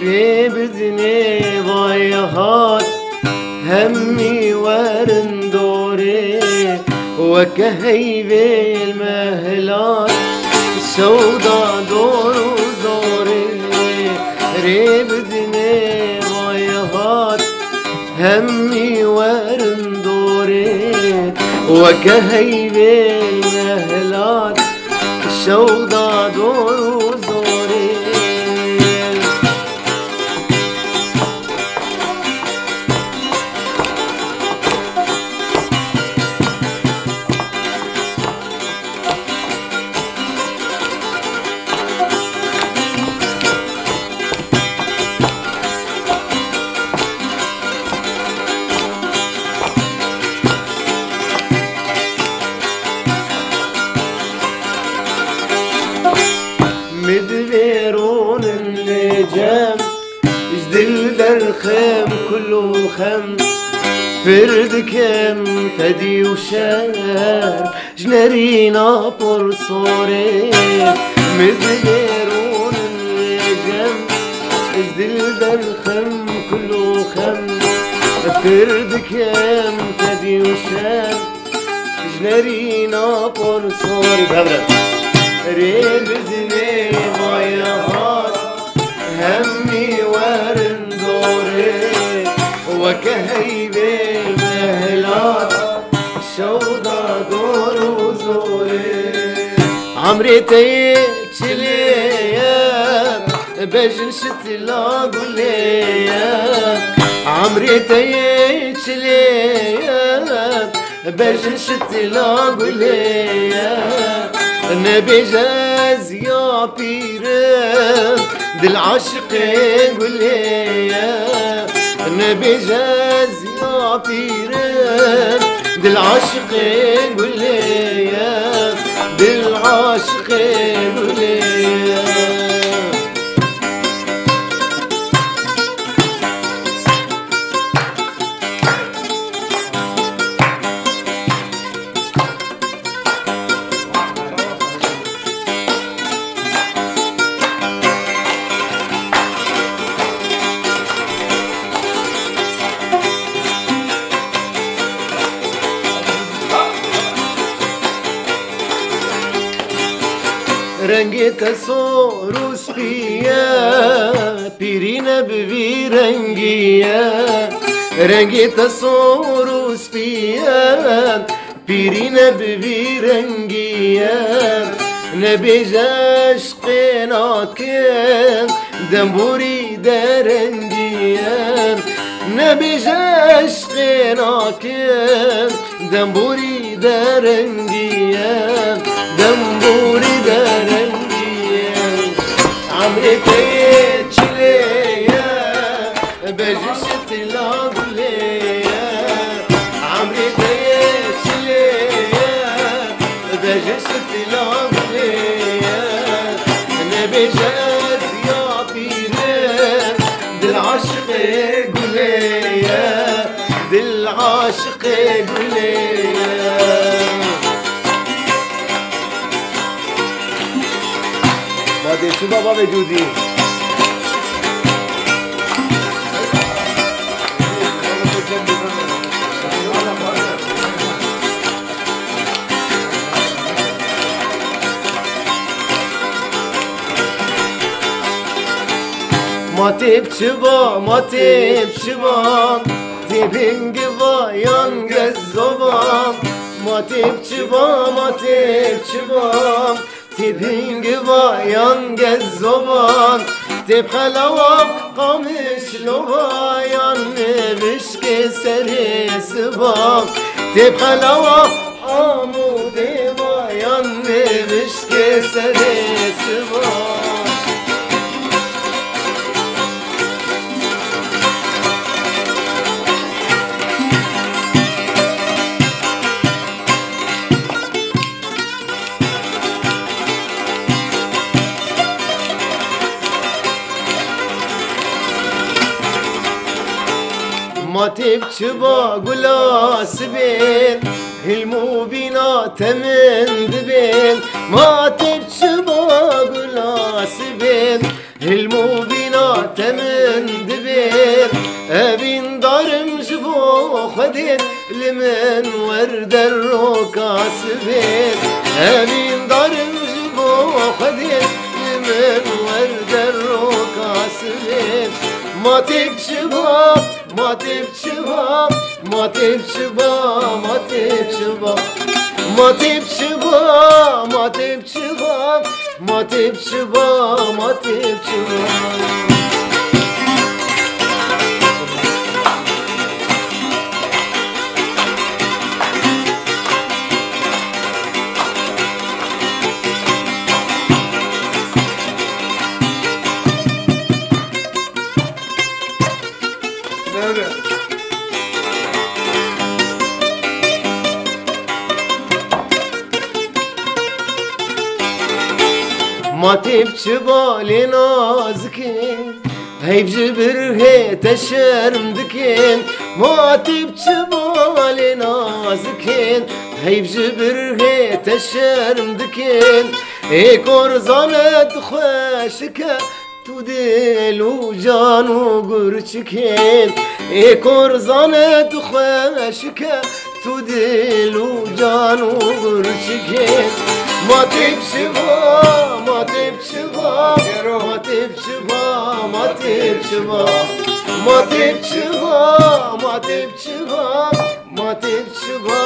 بدني ضيهات همي ورندوري وكهيبي المهلات سودا دور ودوري بدني ضيهات همي ورندوري وكهيبي المهلات سودا دور ودوري مدبرون النجم جدل درخم كله خم فرد كم فدي وشار جنرينا برصوري مدبرون النجم جدل درخم كله خم فرد كم فدي وشار جنرينا برصوري بهبرة بدني ضيهات همي ورندوري وكهيبي المهلات شوضا دور وزوري عمري تيكشليا بجن شتلا قوليا عمري تيكشليا بجن شتلا قوليا نبي جاز يا بيرم دل عاشق قوليا نبي جاز يا بيرم دل عاشق قوليا دل عاشق قوليا رنگت سوروس بیا پیرین بوی رنگیا رنگت سوروس بیا پیرین بوی رنگیا نبی عشق ناکن دنبوری درنگیا نبی عشق ناکن دنبوری درنگیا دنبوری درنگیا عمري تيجليا بجشت لاغليا عمري تيجليا بجشت لاغليا نبي جاد يا بيرم دل عاشق قوليا دل عاشق قوليا شو بابا وجودي ما تبشبا ما تبشبا تبين قضايان قزبا ما تبشبا ما تبشبا تبين قضايان قزبا تبخلوام قامش لوايان بشك سري سبا تبخلوام عمود ضايان بشك سري سبا ما تبكي باقولاس بين هلمو بينا تمن دبين ما تبكي باقولاس بين هلمو بينا تمن خدين لمن ورد الركاسبين همين دارم جبو خدين لمن ورد الركاسبين ما تبشبا ما تبشبا ما تبشبا ما تبشبا ما تبشبا ما تبشبا ما تبشبا ما تبشبا ما تبكي بالي نازكين هيب جبر هي تشرم دكين ما تبكي بالي نازكين هيب جبر هي تشرم دكين ايكور زانت خوشكه تو دل و جان و گرچکین ايكور زانت خوشكه تو دل و جان و گرچکین ما تبشبا ما تبشبا ما تبشبا ما تبشبا ما تبشبا ما تبشبا ما تبشبا